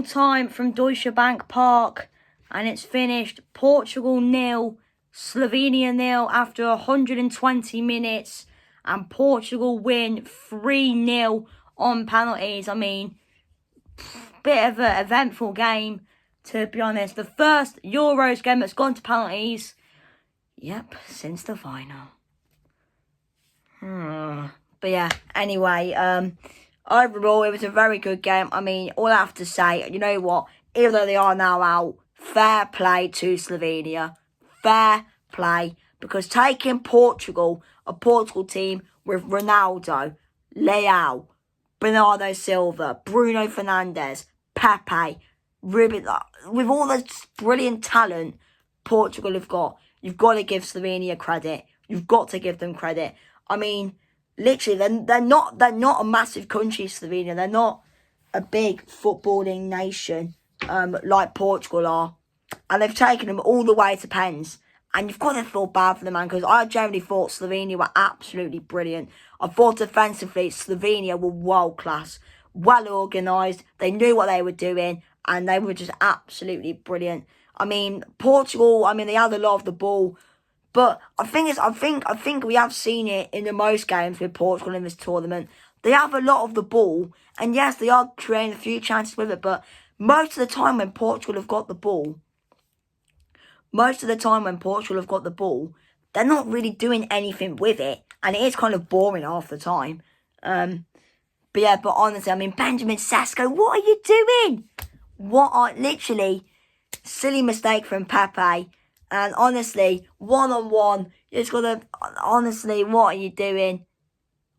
time from Deutsche Bank Park, and it's finished Portugal 0, Slovenia 0 after 120 minutes, and Portugal win 3-0 on penalties. I mean, bit of an eventful game, to be honest. The first Euros game that's gone to penalties, yep, since the final. But yeah, anyway, overall, it was a very good game. I mean, all I have to say, you know what? Even though they are now out, fair play to Slovenia. Fair play. Because taking Portugal, a Portugal team with Ronaldo, Leao, Bernardo Silva, Bruno Fernandes, Pepe, Ruben, with all the brilliant talent Portugal have got, you've got to give Slovenia credit. You've got to give them credit. I mean, literally, they're not a massive country, Slovenia. They're not a big footballing nation like Portugal are. And they've taken them all the way to pens. And you've got to feel bad for them, man, because I generally thought Slovenia were absolutely brilliant. I thought defensively, Slovenia were world-class, well-organised. They knew what they were doing, and they were just absolutely brilliant. I mean, Portugal, I mean, they had a lot of the ball. But I think we have seen it in the most games with Portugal in this tournament. They have a lot of the ball, and yes, they are creating a few chances with it. But most of the time when Portugal have got the ball, they're not really doing anything with it, and it is kind of boring half the time. But yeah, but honestly, I mean, Benjamin Sesko, what are you doing? Literally silly mistake from Pepe. And honestly, one-on-one, you just got to, honestly, what are you doing?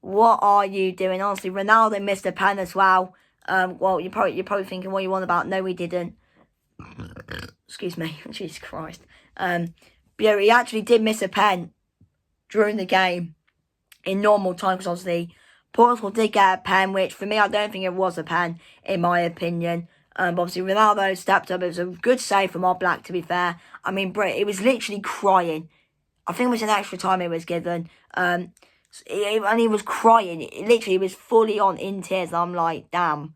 What are you doing? Honestly, Ronaldo missed a pen as well. Well, you're probably thinking, what you want about? No, he didn't. Excuse me. Jesus Christ. But yeah, he actually did miss a pen during the game in normal time, because obviously, Portugal did get a pen, which for me, I don't think it was a pen, in my opinion. Obviously, Ronaldo stepped up. It was a good save from Oblak, to be fair. I mean, it was literally crying. I think it was an extra time it was given. And he was crying. Literally, he was fully on in tears. And I'm like, damn,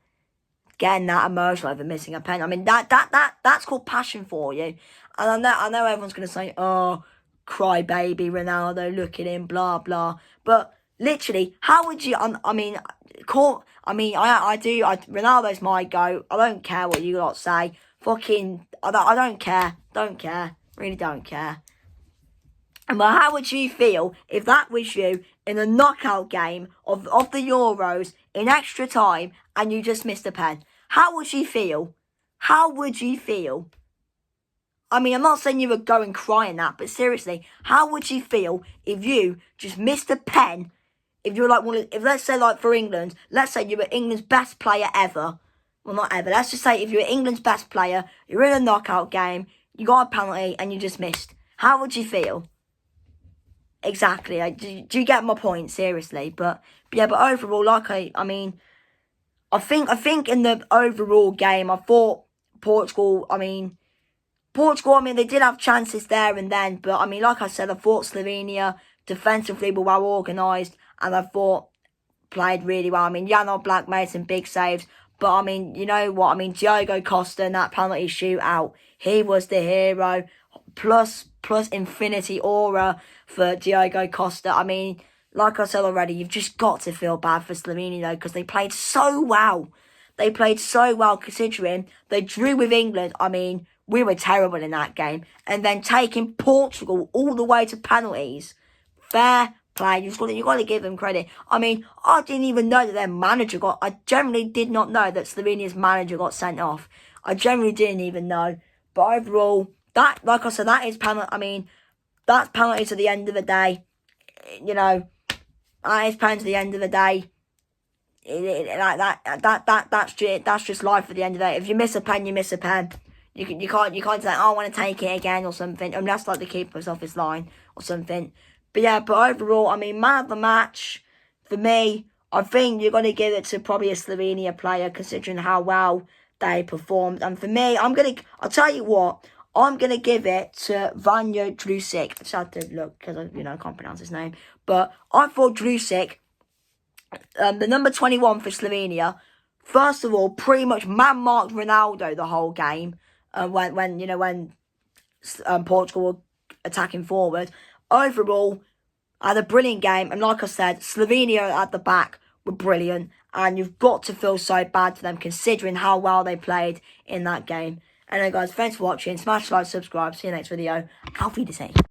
getting that emotional over missing a pen. I mean, that's called passion for you. And I know everyone's going to say, oh, cry baby Ronaldo, look at him, blah, blah. But literally, how would you, Ronaldo's my goat. I don't care what you lot say. I don't care. Don't care. Really don't care. But how would you feel if that was you in a knockout game of the Euros in extra time and you just missed a pen? How would you feel? How would you feel? I mean, I'm not saying you would go and cry in that, but seriously, how would you feel if you just missed a pen? If you're like if let's say like for England, let's say you were England's best player ever. Well, not ever. Let's just say if you're England's best player, you're in a knockout game, you got a penalty and you just missed. How would you feel? Exactly. Do you get my point? Seriously. But yeah, but overall, I think in the overall game, I thought Portugal, they did have chances there and then. But I mean, like I said, I thought Slovenia defensively were well organised, and I thought played really well. I mean, Jan Oblak made some big saves. But, I mean, you know what? I mean, Diogo Costa in that penalty shootout, he was the hero. Plus infinity aura for Diogo Costa. I mean, like I said already, you've just got to feel bad for Slovenia, though, because they played so well. They played so well, considering they drew with England. I mean, we were terrible in that game. And then taking Portugal all the way to penalties. Fair play. You've got to give them credit. I mean, I didn't even know that I generally did not know that Slovenia's manager got sent off. I generally didn't even know. But overall, like I said, that is penalty. I mean, that's penalty to the end of the day. You know, that is penalty to the end of the day. That's just life at the end of the day. If you miss a pen, you miss a pen. You can't say, oh, I want to take it again or something. Unless like the keeper's off his line or something. But yeah, but overall, I mean, man of the match, for me, I think you're going to give it to probably a Slovenia player, considering how well they performed. And for me, I'll tell you what, I'm going to give it to Vanja Drusic. I just had to look, because I can't pronounce his name. But I thought Drusic, the number 21 for Slovenia, first of all, pretty much man-marked Ronaldo the whole game. When Portugal were attacking forward. Overall, I had a brilliant game, and like I said, Slovenia at the back were brilliant, and you've got to feel so bad for them considering how well they played in that game. Anyway guys, thanks for watching, smash like, subscribe, see you next video, auf Wiedersehen.